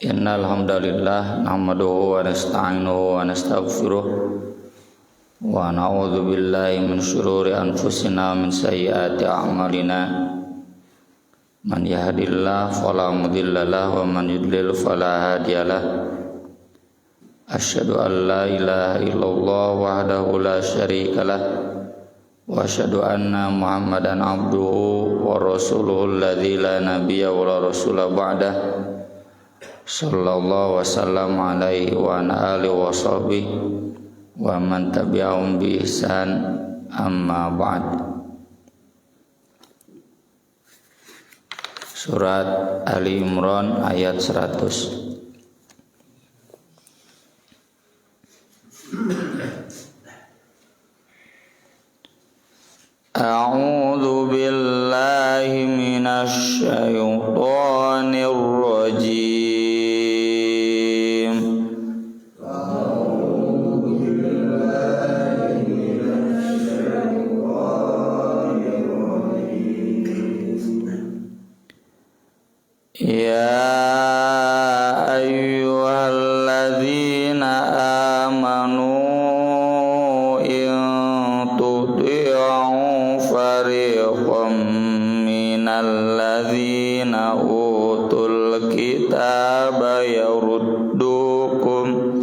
Innal hamdalillah nahmaduhu wa nasta'inuhu wa nastaghfiruh wa na'udzu billahi min shururi anfusina min sayyiati a'malina. Man yahdihillahu fala mudilla lahu wa man yudlil fala hadiyalah. Asyhadu an la ilaha illallah wahdahu la syarikalah wa asyhadu anna Muhammadan abduhu wa rasuluhu alladzi la nabiyya wa la rasula ba'dah. Sallallahu wasallam alaihi wa ala alihi wa sahbihi wa man tabi'ahum bi ihsan, amma ba'd. Surat Ali Imran ayat 100. A'udzu billahi minasy syaithanir rajim. Ya ayyuhalladzina amanu in tuti'u fariqam minalladzina utul kitaba yaruddukum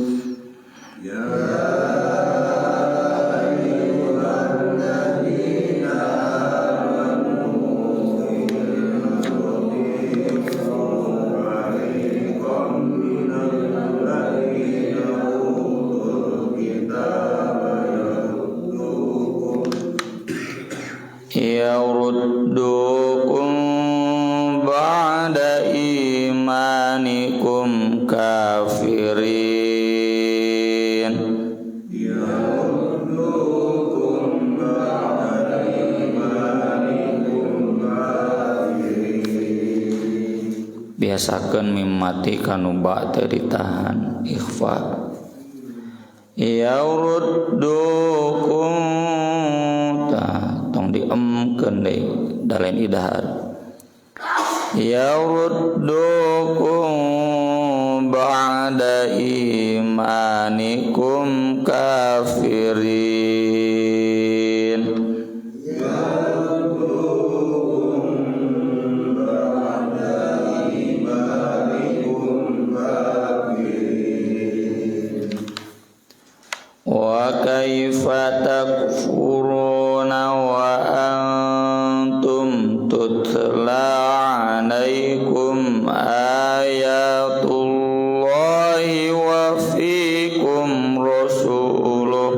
yaruddukum ba'da imanikum kafirin. Yaruddukum ba'da imanikum kafirin. Biasakeun mimati kanu ba'da ditahan ikhfa. Yaruddukum diemkeun deui dalain idhar. Yaruddukum ba'da imanikum kafirin. Yaruddukum ba'da imanikum kafirin. Wa kaifa takfuruna wa antum tutla alaikum ayatullahi wa fikum rasuluh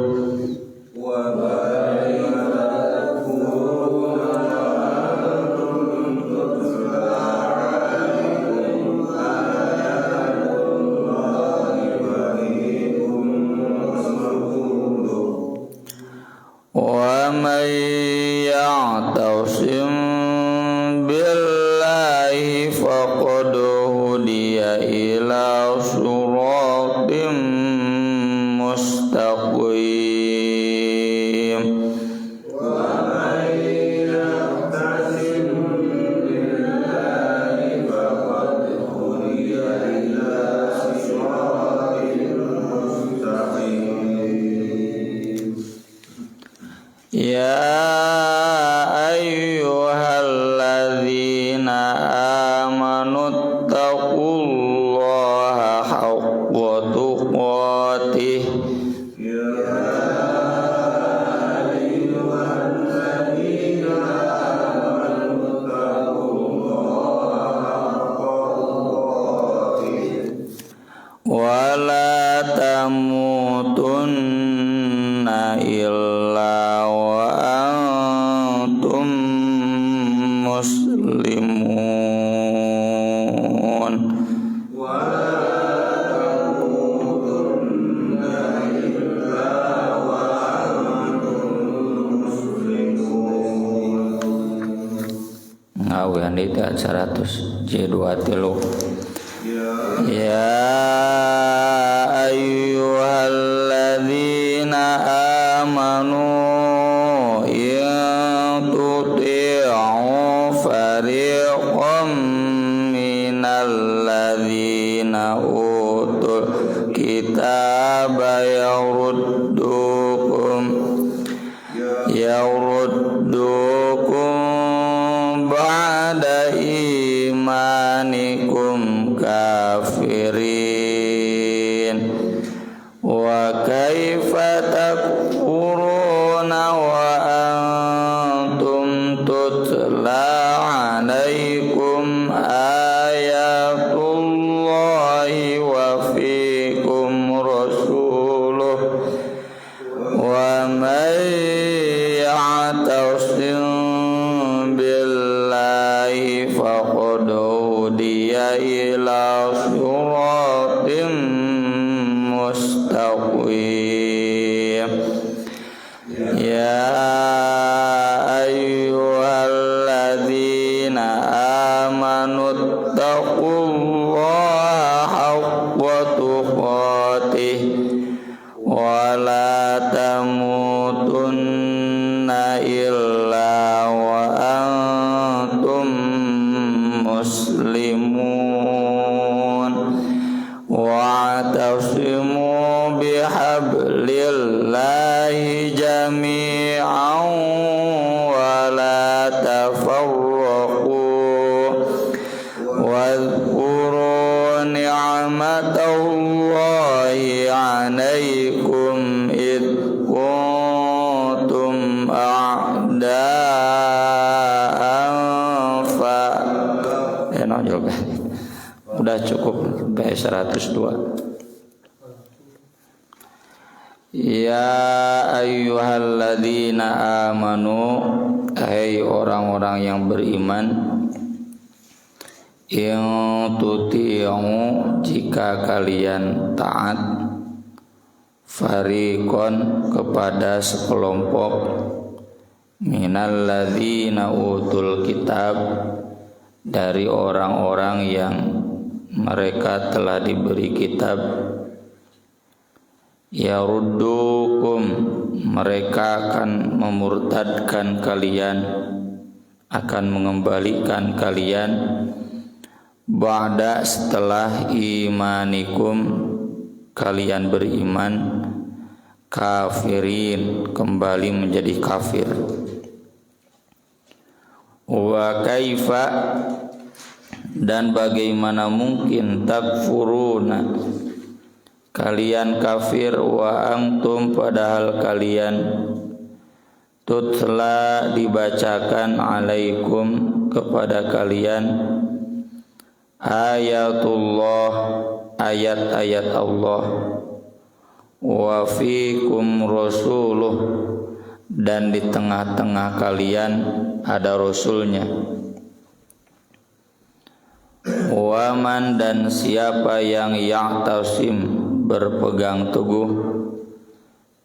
wa man ya'tasim billahi faqad hudiya ila siratim mustaqim. Wa man ya'tasim billahi faqad hudiya ila siratim mustaqim. Ya ayyuhalladzina amanu taqullaha haqqa tuqatih. Ya ayyuhalladzina amanu taqullaha haqqa tuqatih wa la tamutunna illa wa antum muslimun. Wa la tamutunna illa wa antum muslimun. Ngawian itu 100 J23. Ya ayyuhalladzina amanu in tuti'u fariqam minalladzina ladina utul kitaba yaruddukum ba'da imanikum kafirin wa kaifa takfuruna wa antum tutla alaikum ayatullahi wa fikum rasuluh wa man ya'tasim billahi faqad hudiya ila siratim mustaqim. Ya ayyuhalladzina amanu taqullaha haqqa tuqatih wa la tamutunna illa wa antum muslimun wa'tasimu bihablillahi jami'an wa la tafarraqu wadhkuru ni'matallahi 'alaikum id kuntum a'da'an udah cukup sampai 102. Ya ayyuhalladzina amanu, hai orang-orang yang beriman, in tuti'u, jika kalian taat, fariqon, kepada sekelompok, minalladzina utul kitab, dari orang-orang yang mereka telah diberi kitab, yaruddukum, mereka akan memurtadkan kalian, akan mengembalikan kalian, ba'da, setelah imanikum, kalian beriman, kafirin, kembali menjadi kafir. Wa kaifa, dan bagaimana mungkin, takfuruna, kalian kafir, wa antum, padahal kalian, tutla, dibacakan, alaikum, kepada kalian, ayatullah, ayat-ayat Allah, wa fikum rasuluh, dan di tengah-tengah kalian ada rasulnya. Waman, dan siapa yang ya'tasim, berpegang teguh,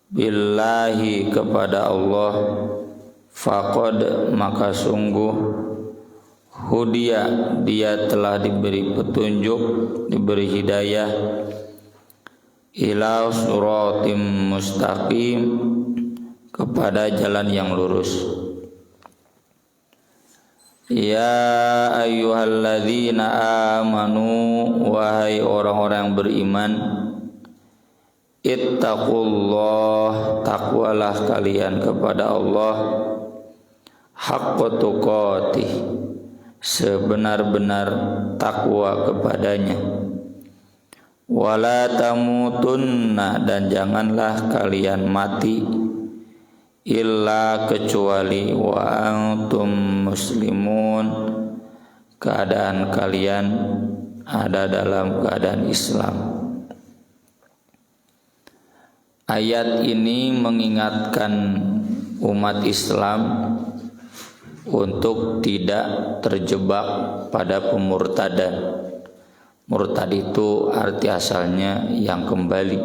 billahi, kepada Allah, faqad, maka sungguh, hudiya, dia telah diberi petunjuk, diberi hidayah, ila suratim mustaqim, kepada jalan yang lurus. Ya ayyuhalladzina amanu, wahai orang-orang yang beriman, ittaqullah, takwalah kalian kepada Allah, haqqa tuqatih, sebenar-benar takwa kepadanya, wala tamutunna, dan janganlah kalian mati, illa, kecuali, wa antum muslimun, keadaan kalian ada dalam keadaan Islam. Ayat ini mengingatkan umat Islam untuk tidak terjebak pada pemurtadan. Murtad itu arti asalnya yang kembali,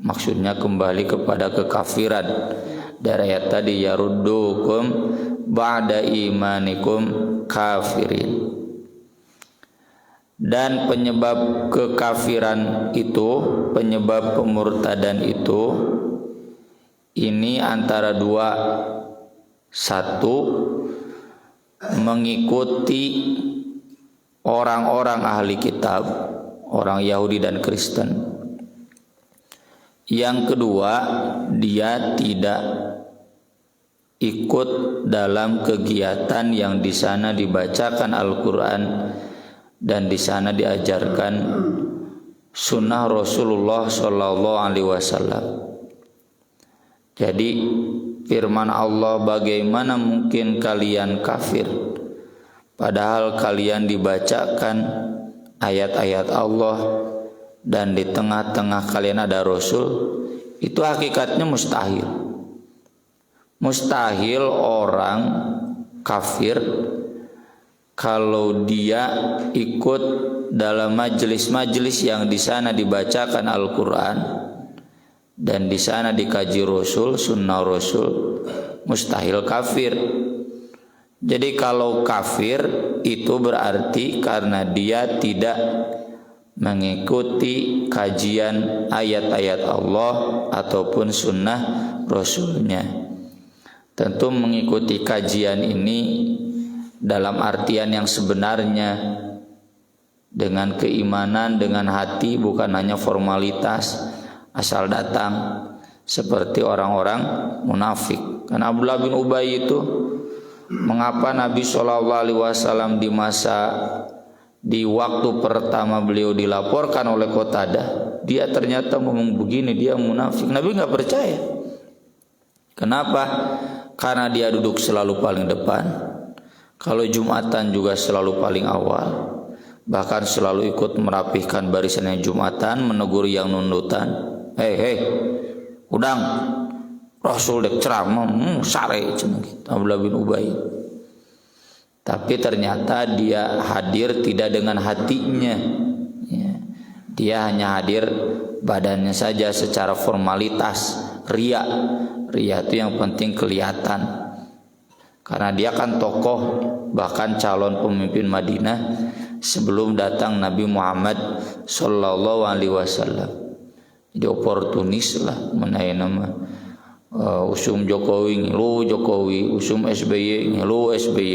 maksudnya kembali kepada kekafiran. Dari ayat tadi, yaruddukum ba'da imanikum kafirin. Dan penyebab kekafiran itu, penyebab pemurtadan itu, ini antara dua. Satu, mengikuti orang-orang ahli kitab, orang Yahudi dan Kristen. Yang kedua, dia tidak ikut dalam kegiatan yang di sana dibacakan Al-Quran dan di sana diajarkan sunnah Rasulullah Shallallahu Alaihi Wasallam. Jadi firman Allah, bagaimana mungkin kalian kafir padahal kalian dibacakan ayat-ayat Allah dan di tengah-tengah kalian ada Rasul. Itu hakikatnya mustahil. Mustahil orang kafir kalau dia ikut dalam majelis-majelis yang di sana dibacakan Al-Quran dan di sana dikaji Rasul, sunnah Rasul, mustahil kafir. Jadi kalau kafir itu berarti karena dia tidak mengikuti kajian ayat-ayat Allah ataupun sunnah Rasulnya. Tentu mengikuti kajian ini dalam artian yang sebenarnya, dengan keimanan, dengan hati, bukan hanya formalitas asal datang seperti orang-orang munafik. Karena Abdullah bin Ubay itu, mengapa Nabi SAW di waktu pertama beliau dilaporkan oleh Qatadah, dia ternyata ngomong begini, dia munafik. Nabi nggak percaya. Kenapa? Karena dia duduk selalu paling depan. Kalau Jumatan juga selalu paling awal. Bahkan selalu ikut merapihkan barisan yang Jumatan, menegur yang nundutan. Hei, udang, Rasul dek ceramah, sare cenah gitu. Abdullah bin Ubay. Tapi ternyata dia hadir tidak dengan hatinya, ya. Dia hanya hadir badannya saja secara formalitas, ria itu yang penting kelihatan. Karena dia kan tokoh, bahkan calon pemimpin Madinah sebelum datang Nabi Muhammad Sallallahu Alaihi Wasallam. Jadi oportunis lah mengenai nama usum Jokowi ngilu Jokowi, usum SBY ngilu SBY.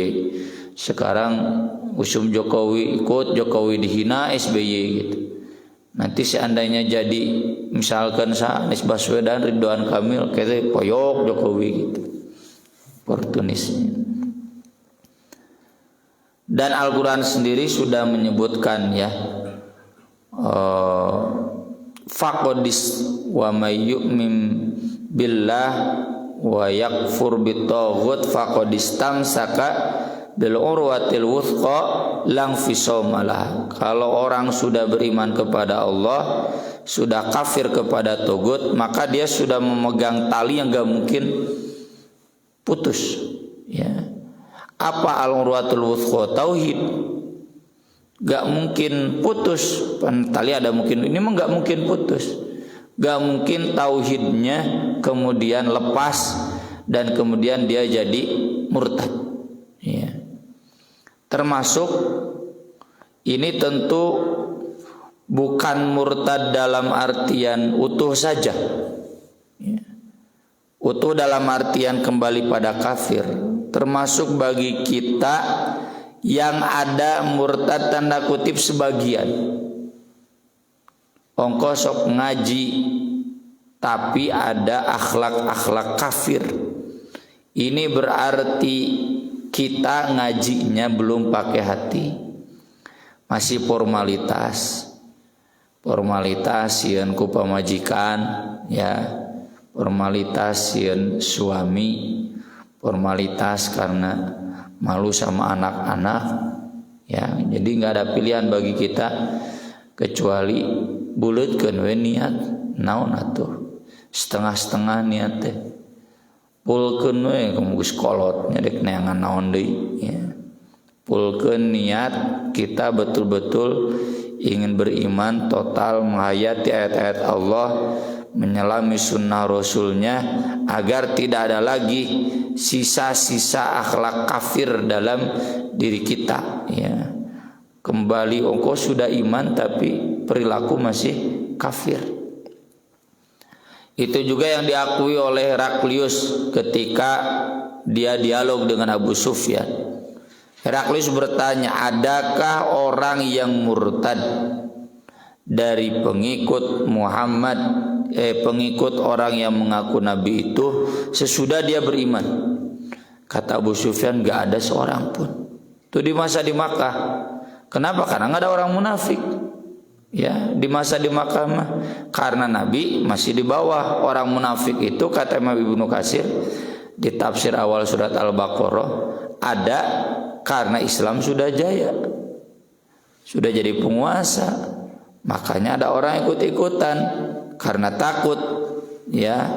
Sekarang usum Jokowi ikut, Jokowi dihina, SBY gitu. Nanti seandainya jadi misalkan Anies Baswedan, Ridwan Kamil, kayak poyok Jokowi gitu. Oportunisnya. Dan Al-Quran sendiri sudah menyebutkan ya, faqadis wa may yu'min billah wa yakfur bitaghut faqadistamsaka bil urwatil wuthqa lang fisamalah. Kalau orang sudah beriman kepada Allah, sudah kafir kepada togut, maka dia sudah memegang tali yang gak mungkin putus, ya. Apa al-urwatul wuthqa? Tauhid. Gak mungkin putus. Tali ada mungkin, ini mah gak mungkin putus. Gak mungkin tauhidnya kemudian lepas dan kemudian dia jadi murtad, ya. Termasuk ini tentu bukan murtad dalam artian utuh saja, ya. Utuh dalam artian kembali pada kafir. Termasuk bagi kita yang ada murtad tanda kutip sebagian. Ongko sok ngaji tapi ada akhlak-akhlak kafir. Ini berarti kita ngajinya belum pakai hati, masih formalitas sieun ku pamajikan, ya, formalitas sieun suami, formalitas karena malu sama anak-anak, ya. Jadi nggak ada pilihan bagi kita kecuali buleutkeun we niat naon atuh, setengah-setengah niat teh. Pulkeun we geus kolot nyadek neangan naon deui, ya. Pulkeun niat kita betul-betul ingin beriman total, menghayati ayat-ayat Allah, menyelami sunnah Rasulnya, agar tidak ada lagi sisa-sisa akhlak kafir dalam diri kita, ya. Kembali engkau sudah iman tapi perilaku masih kafir. Itu juga yang diakui oleh Heraklius ketika dia dialog dengan Abu Sufyan. Heraklius bertanya, adakah orang yang murtad dari pengikut Muhammad, pengikut orang yang mengaku Nabi itu sesudah dia beriman. Kata Abu Sufyan, gak ada seorang pun. Itu di masa di Makkah. Kenapa? Karena gak ada orang munafik. Ya, di masa di Makkah mah karena Nabi masih di bawah. Orang munafik itu kata Imam Ibnu Katsir di tafsir awal surat Al-Baqarah ada karena Islam sudah jaya, sudah jadi penguasa, makanya ada orang ikut-ikutan karena takut, ya,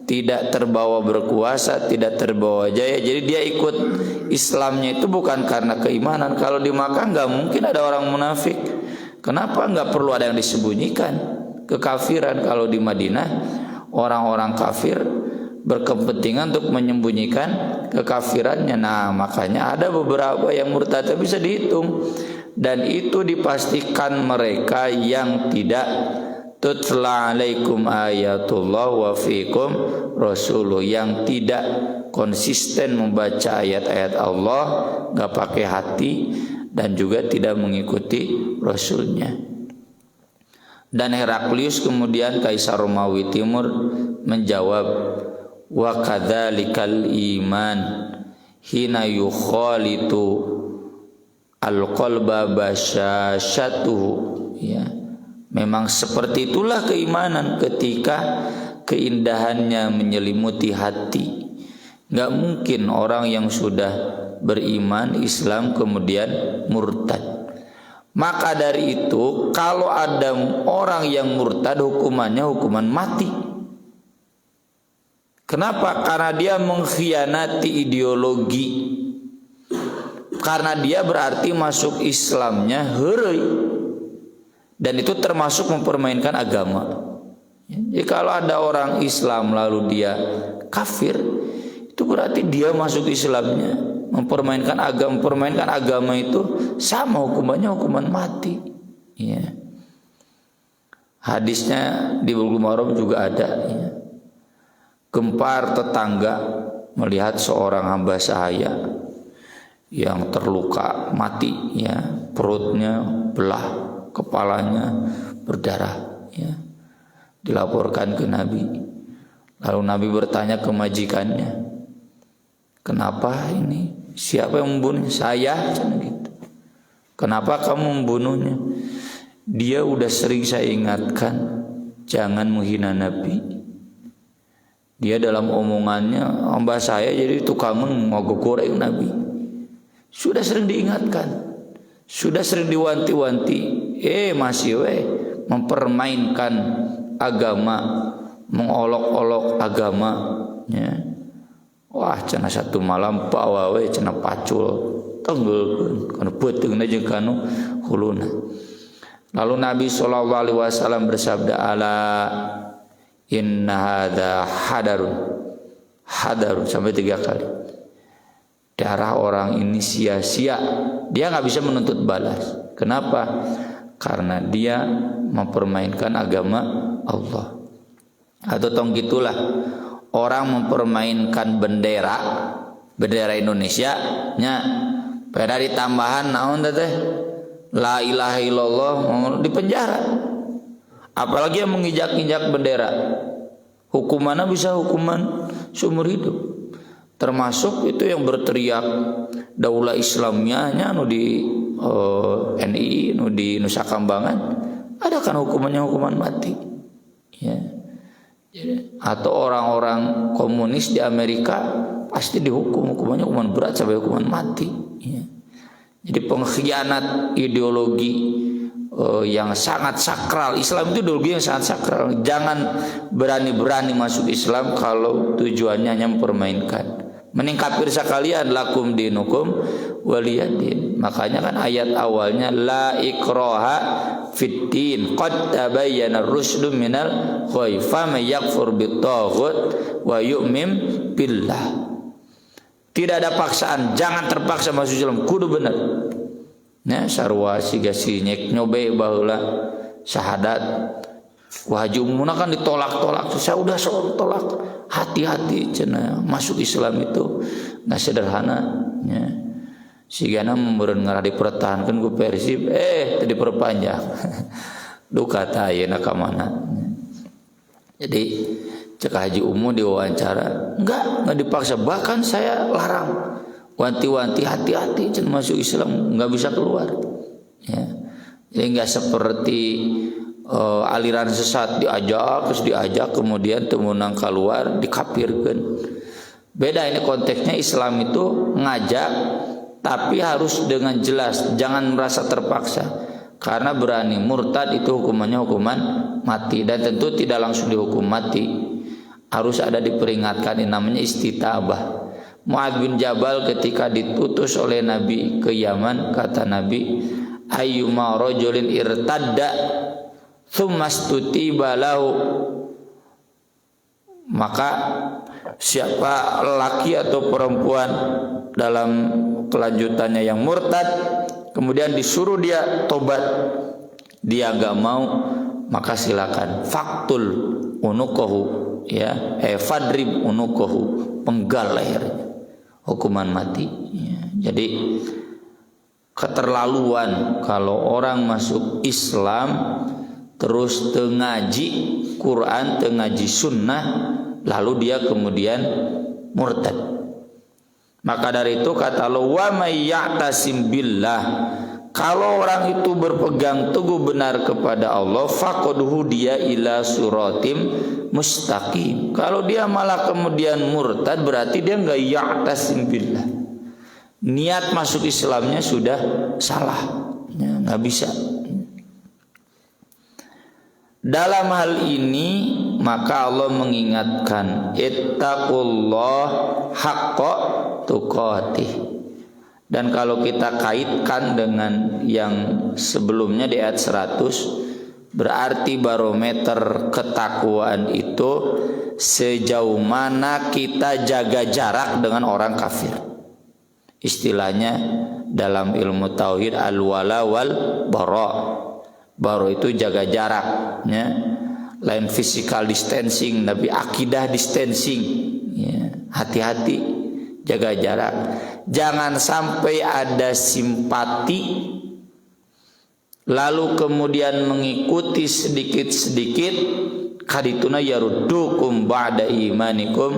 tidak terbawa berkuasa, tidak terbawa jaya, jadi dia ikut. Islamnya itu bukan karena keimanan. Kalau di Makkah nggak mungkin ada orang munafik. Kenapa? Nggak perlu ada yang disembunyikan kekafiran. Kalau di Madinah orang-orang kafir berkepentingan untuk menyembunyikan kekafirannya. Nah, makanya ada beberapa yang murtad bisa dihitung, dan itu dipastikan mereka yang tidak tutla alaikum ayatullah wa fikum rasuluh, yang tidak konsisten membaca ayat-ayat Allah, nggak pakai hati, dan juga tidak mengikuti Rasulnya. Dan Heraklius kemudian Kaisar Romawi Timur menjawab, wa kadzalikal iman hina yukhalitu al-qalba basyashatuhu, ya, memang seperti itulah keimanan ketika keindahannya menyelimuti hati. Gak mungkin orang yang sudah beriman Islam kemudian murtad. Maka dari itu kalau ada orang yang murtad hukumannya hukuman mati. Kenapa? Karena dia mengkhianati ideologi. Karena dia berarti masuk Islamnya heureuy. Dan itu termasuk mempermainkan agama. Jadi kalau ada orang Islam lalu dia kafir, itu berarti dia masuk Islamnya mempermainkan agama itu sama hukumannya hukuman mati. Ya. Hadisnya di Bulughul Maram juga ada. Ya. Gempar tetangga melihat seorang hamba sahaya yang terluka mati, ya, perutnya belah, kepalanya berdarah, ya. Dilaporkan ke Nabi. Lalu Nabi bertanya ke majikannya, kenapa ini? Siapa yang membunuhnya? Saya, gitu. Kenapa kamu membunuhnya? Dia udah sering saya ingatkan, jangan menghina Nabi. Dia dalam omongannya, hamba saya jadi tukang mogok goreng Nabi. Sudah sering diingatkan, sudah sering diwanti-wanti, masih mempermainkan agama, mengolok-olok agama, ya. Wah, cenah satu malam pawawe cenah pacul tenggel kana beuteungna jeung kanu huluna. Lalu Nabi SAW bersabda, ala inna hadza hadarun sampai 3 kali. Darah orang ini sia-sia, dia nggak bisa menuntut balas. Kenapa? Karena dia mempermainkan agama Allah. Atau tong gitulah, orang mempermainkan bendera Indonesia nya pada ditambahan naon teh la ilaha illallah di penjara. Apalagi yang menginjak-injak bendera, hukumannya bisa hukuman seumur hidup. Termasuk itu yang berteriak daulah Islamnya nya nu di NI, nu di Nusa Kambangan, ada kan hukumannya hukuman mati, ya. Atau orang-orang komunis di Amerika pasti dihukum hukumannya hukuman berat sampai hukuman mati, ya. Jadi pengkhianat ideologi yang sangat sakral. Islam itu ideologi yang sangat sakral. Jangan berani-berani masuk Islam kalau tujuannya hanya mempermainkan. Mending kafir sekalian, lakum dinukum waliyadin. Makanya kan ayat awalnya la ikraha fiddin qad tabayyana ar-rusdu minal ghayy faman yakfur bit-taghut wa yu'min billah. Tidak ada paksaan, jangan terpaksa masuk Islam, kudu bener. Ya, sarua siga sinyek nyobe baheula syahadat. Wah, haji umumna kan ditolak-tolak. Saya udah tolak. Hati-hati cenah masuk Islam itu enggak sederhana, ya. Sigana meureun ngarah dipertahankeun ku Persib teu diperpanjang. duka tah ayeuna ka mana. Jadi cek Haji Umu diwawancara, enggak dipaksa, bahkan saya larang, wanti-wanti hati-hati jangan masuk Islam, enggak bisa keluar. Ya. Jadi enggak seperti aliran sesat diajak kemudian temunang keluar dikafirkan. Beda ini konteksnya. Islam itu ngajak tapi harus dengan jelas, jangan merasa terpaksa. Karena berani murtad itu hukumannya hukuman mati, dan tentu tidak langsung dihukum mati. Harus ada diperingatkan, ini namanya istitabah. Mu'adz bin Jabal ketika ditutus oleh Nabi ke Yaman, kata Nabi, ayyuma rajulin irtadda tsumastutiba lahu, maka siapa laki atau perempuan dalam kelanjutannya yang murtad kemudian disuruh dia tobat, dia enggak mau, maka silakan faktul unukohu, ya, fadrib unukohu, penggal lehernya, hukuman mati. Ya. Jadi keterlaluan kalau orang masuk Islam terus tengaji Quran, tengaji sunnah, lalu dia kemudian murtad. Maka dari itu kata Allah, wa may ya'tasim billah, kalau orang itu berpegang teguh benar kepada Allah, faqad hudiya ila suratim mustaqim. Kalau dia malah kemudian murtad, berarti dia enggak ya'tasim billah. Niat masuk Islamnya sudah salah, ya, enggak bisa. Dalam hal ini maka Allah mengingatkan, ittaqullah haqqa tuqatih. Dan kalau kita kaitkan dengan yang sebelumnya di ayat 100, berarti barometer ketakwaan itu sejauh mana kita jaga jarak dengan orang kafir. Istilahnya dalam ilmu tauhid al-wala wal bara. Bara itu jaga jarak, ya. Lain physical distancing, tapi akidah distancing, ya. Hati-hati, jaga jarak. Jangan sampai ada simpati lalu kemudian mengikuti sedikit-sedikit, kadituna yaruddukum ba'da imanikum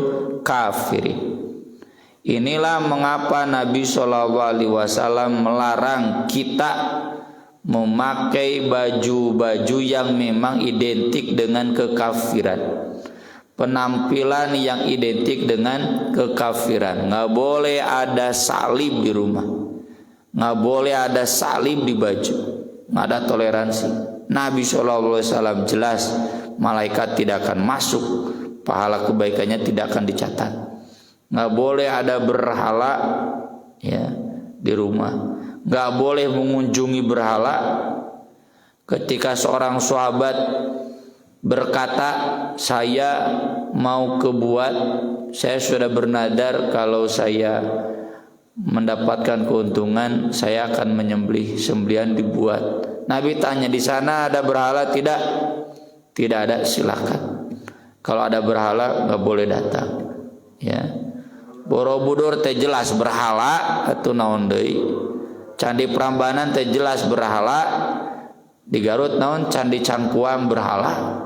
kafirin. Inilah mengapa Nabi SAW melarang kita memakai baju-baju yang memang identik dengan kekafiran, penampilan yang identik dengan kekafiran. Nggak boleh ada salib di rumah, nggak boleh ada salib di baju, nggak ada toleransi. Nabi SAW jelas, malaikat tidak akan masuk, pahala kebaikannya tidak akan dicatat. Nggak boleh ada berhala, ya, di rumah. Nggak boleh mengunjungi berhala. Ketika seorang sahabat berkata, saya mau kebuat, saya sudah bernadar kalau saya mendapatkan keuntungan saya akan menyembelih, sembelihan dibuat. Nabi tanya, di sana ada berhala? Tidak. Tidak ada, silakan. Kalau ada berhala nggak boleh datang, ya. Borobudur teh jelas berhala atau naon deui. Candi Prambanan teh jelas berhala. Di Garut naon Candi Cangkuang berhala.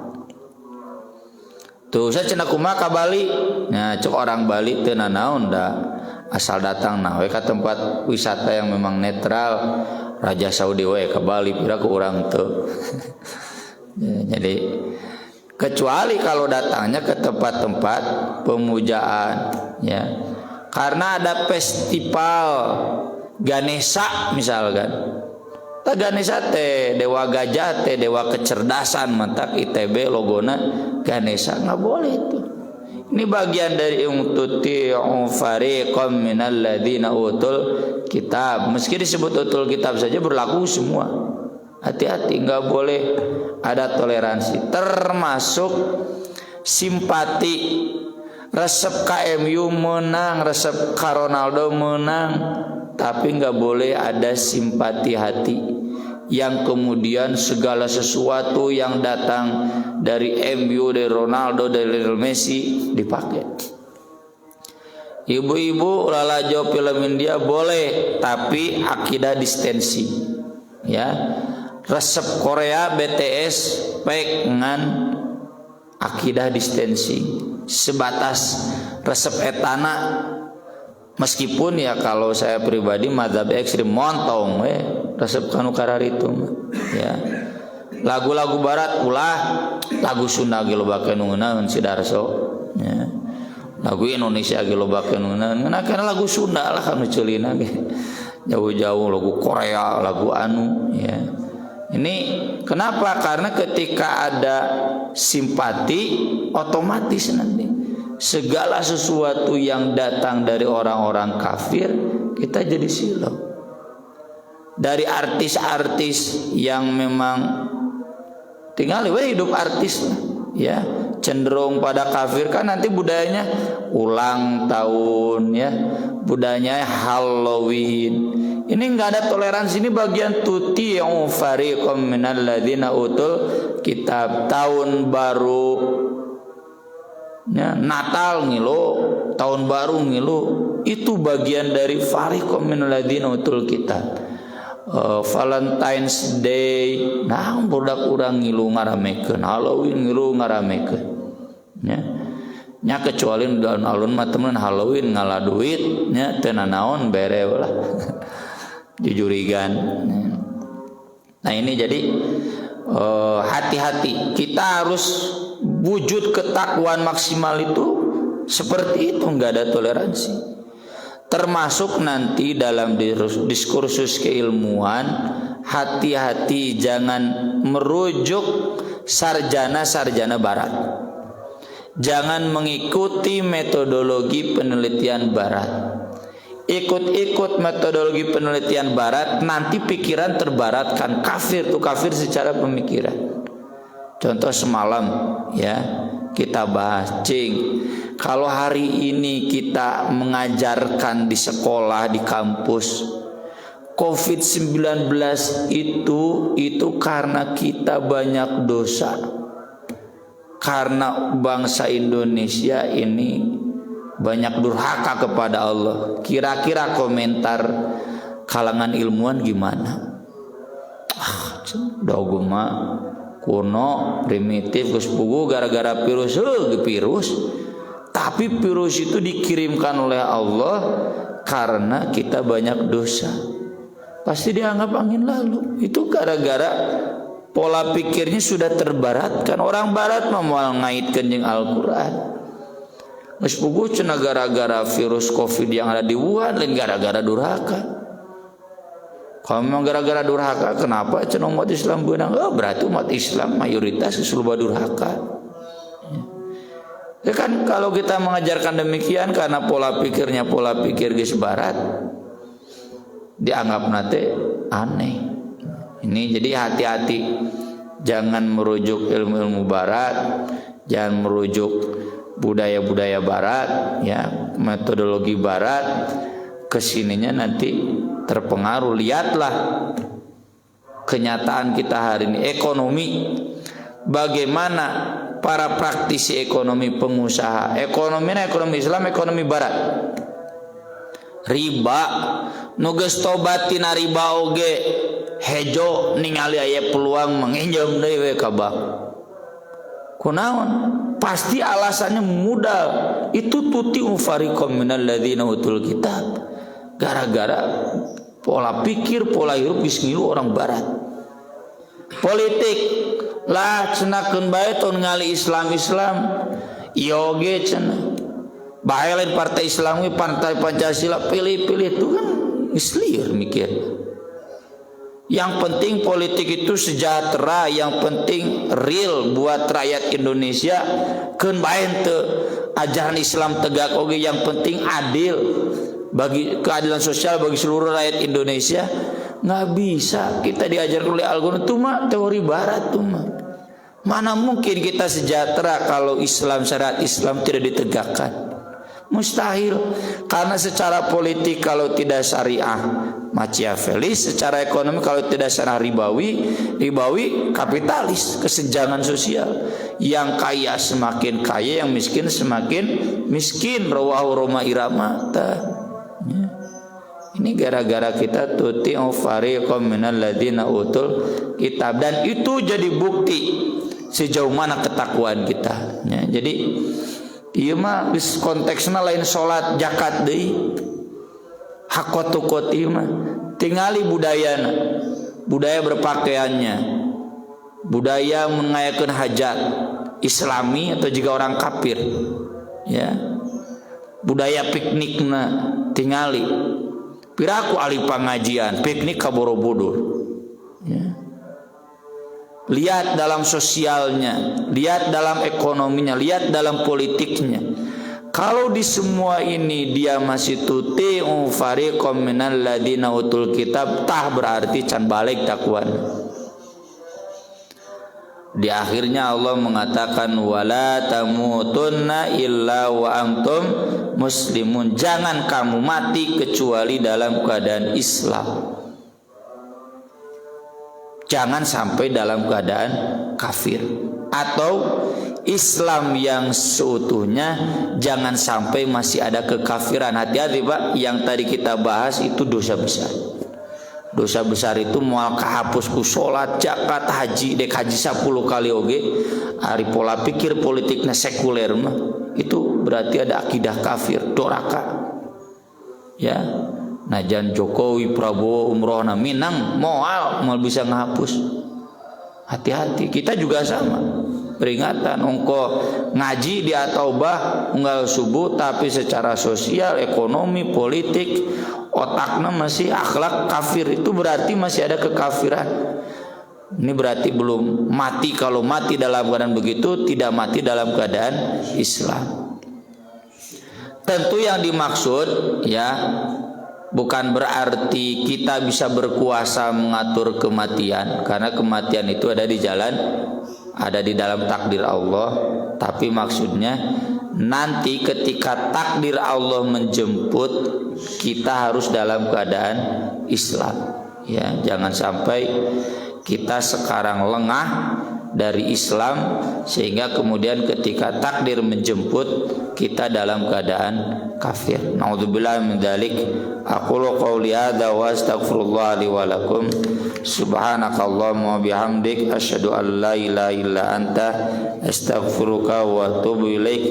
Tuh saya cenah kumaha ka Bali. Nah, cek orang Bali teu nanaon da, asal datang nah we ka tempat wisata yang memang netral. Raja Saudi we ka Bali pira ku urang teu. Jadi kecuali kalau datangnya ke tempat-tempat pemujaan, ya. Karena ada festival Ganesha misalkan. Ta Ganesha teh dewa gajah teh dewa kecerdasan, mantak ITB logona Ganesha, nggak boleh itu. Ini bagian dari tuti'u fariqam minal ladzina utul kitab. Meski disebut utul kitab saja berlaku semua. Hati-hati, nggak boleh ada toleransi, termasuk simpati. Resep KMU menang, resep Ka Ronaldo menang, tapi nggak boleh ada simpati hati yang kemudian segala sesuatu yang datang dari MU, dari Ronaldo, dari Lionel Messi dipakai. Ibu-ibu lalajo film India boleh, tapi akidah distensi, ya. resep Korea BTS baik ngan akidah distancing sebatas resep etana. Meskipun ya kalau saya pribadi madzhab ekstrim montong resep kanu karar itu ya. Lagu-lagu barat ulah lagu Sunda ge loba keuneunan si Darso ya. Lagu Indonesia ge loba keuneunan ngeunakeun lagu Sunda lah kanu ceulina ge. Jauh-jauh lagu Korea, lagu anu ya. Ini kenapa? Karena ketika ada simpati otomatis nanti segala sesuatu yang datang dari orang-orang kafir kita jadi silau. Dari artis-artis yang memang tinggal hidup artis lah, ya cenderung pada kafir kan nanti budayanya ulang tahun ya, budayanya Halloween. Ini nggak ada toleransi, ini bagian tuti yang fariqam minal ladzina utul kitab. Tahun baru ya, Natal ngilu, tahun baru ngilu, itu bagian dari fariqam minal ladzina utul kitab. Valentine's Day, nah budak urang ngilu ngaramekeun, Halloween ngilu ngaramekeun. Ya. Nya kecuali alun-alun mah temen Halloween ngalah duit nya teu nanaon bere lah. Jujurigan. Nah ini jadi hati-hati, kita harus wujud ketakwaan maksimal itu seperti itu, nggak ada toleransi. Termasuk nanti dalam diskursus keilmuan, hati-hati jangan merujuk sarjana-sarjana barat. Jangan mengikuti metodologi penelitian barat. Ikut-ikut metodologi penelitian barat, nanti pikiran terbaratkan. Kafir tuh kafir secara pemikiran. Contoh semalam ya kita bahas kalau hari ini kita mengajarkan di sekolah, di kampus, COVID-19 itu karena kita banyak dosa. Karena bangsa Indonesia ini banyak durhaka kepada Allah. Kira-kira komentar kalangan ilmuwan gimana? Dogma kuno, primitif, geus puguh gara-gara virus. Tapi virus itu dikirimkan oleh Allah karena kita banyak dosa. Pasti dianggap angin lalu. Itu gara-gara pola pikirnya sudah terbaratkan. Orang barat mau ngaitkeun jeung Al-Qur'an. Geus puguh cenah gara-gara virus Covid yang ada di Wuhan, lain gara-gara durhaka. Kalau memang gara-gara durhaka, kenapa cenah umat Islam beunang? Berarti umat Islam mayoritas loba durhaka. Ya kan kalau kita mengajarkan demikian karena pola pikirnya pola pikir geus barat, dianggap nate aneh. Ini jadi hati-hati, jangan merujuk ilmu-ilmu barat, jangan merujuk budaya-budaya barat, ya metodologi barat, kesininya nanti terpengaruh. Lihatlah kenyataan kita hari ini, ekonomi, bagaimana para praktisi ekonomi, pengusaha, ekonomi Islam, ekonomi barat. Riba, nu geus tobat tina riba oge, hejo ningali aya peluang menginjam deui we ka bank. Kunaon? Pasti alasannya mudah. Itu tuti ufariqam minal ladzina utul kitab. Gara-gara pola pikir, pola hidup geus ngilu orang barat. Politik lah cenakeun bae ton ngali Islam yoge cenah bae lain partai Islam we partai Pancasila pilih-pilih itu kan islieur mikir. Yang penting politik itu sejahtera, yang penting real buat rakyat Indonesia. Keun bae teu ajaran Islam tegak oge, yang penting adil bagi keadilan sosial bagi seluruh rakyat Indonesia. Nggak bisa kita diajarkan oleh Al-Quran itu mah teori barat tuh mah. Mana mungkin kita sejahtera kalau Islam, syariat Islam tidak ditegakkan? Mustahil. Karena secara politik kalau tidak syariah Machiavellis, secara ekonomi kalau tidak syariah ribawi kapitalis, kesenjangan sosial. Yang kaya semakin kaya, yang miskin semakin miskin. Rawahu Roma Irama. Ini gara-gara kita tuti'u fariqam minal ladzina utul kitab, dan itu jadi bukti sejauh mana ketakwaan kita. Ya, jadi ieu mah geus konteksna lain salat zakat deui. Hakotukot ieu mah tingali budayana, budaya berpakaiannya, budaya mengayakeun hajat Islami atau juga orang kafir. Ya. Budaya piknikna tingali. Piraku ahli pengajian, piknik ka Borobudur. Ya. Lihat dalam sosialnya, lihat dalam ekonominya, lihat dalam politiknya. Kalau di semua ini dia masih tuti'u fariqam minal ladzina utul kitab, tah berarti can balik takwan. Di akhirnya Allah mengatakan wala tamutunna illa wa antum muslimun. Jangan kamu mati kecuali dalam keadaan Islam. Jangan sampai dalam keadaan kafir atau Islam yang seutuhnya, jangan sampai masih ada kekafiran. Hati-hati Pak, yang tadi kita bahas itu dosa besar. Dosa besar itu moal kahapus ku salat, zakat, haji, dek haji 10 kali oge, ari pola pikir politiknya sekuler mah itu berarti ada akidah kafir, doraka. Ya. Najan Jokowi, Prabowo, umrohna minang moal bisa ngahapus. Hati-hati, kita juga sama. Peringatan ongko ngaji di At-Taubah unggal subuh, tapi secara sosial, ekonomi, politik otaknya masih akhlak kafir, itu berarti masih ada kekafiran. Ini berarti belum mati. Kalau mati dalam keadaan begitu, tidak mati dalam keadaan Islam. Tentu yang dimaksud ya bukan berarti kita bisa berkuasa mengatur kematian, karena kematian itu ada di jalan, ada di dalam takdir Allah. Tapi maksudnya nanti ketika takdir Allah menjemput, kita harus dalam keadaan Islam. Ya, jangan sampai kita sekarang lengah dari Islam sehingga kemudian ketika takdir menjemput kita dalam keadaan kafir. Naudzubillah min dzalik. Aqulu qouli hadza wa astaghfirullah li wa lakum. Subhanakallahumma wa bihamdik asyhadu an la ilaha illa anta astaghfiruka wa atubu ilaik.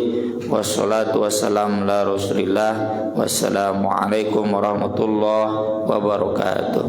Wassalatu wassalamu ala Rasulillah. Wassalamu alaikum warahmatullahi wabarakatuh.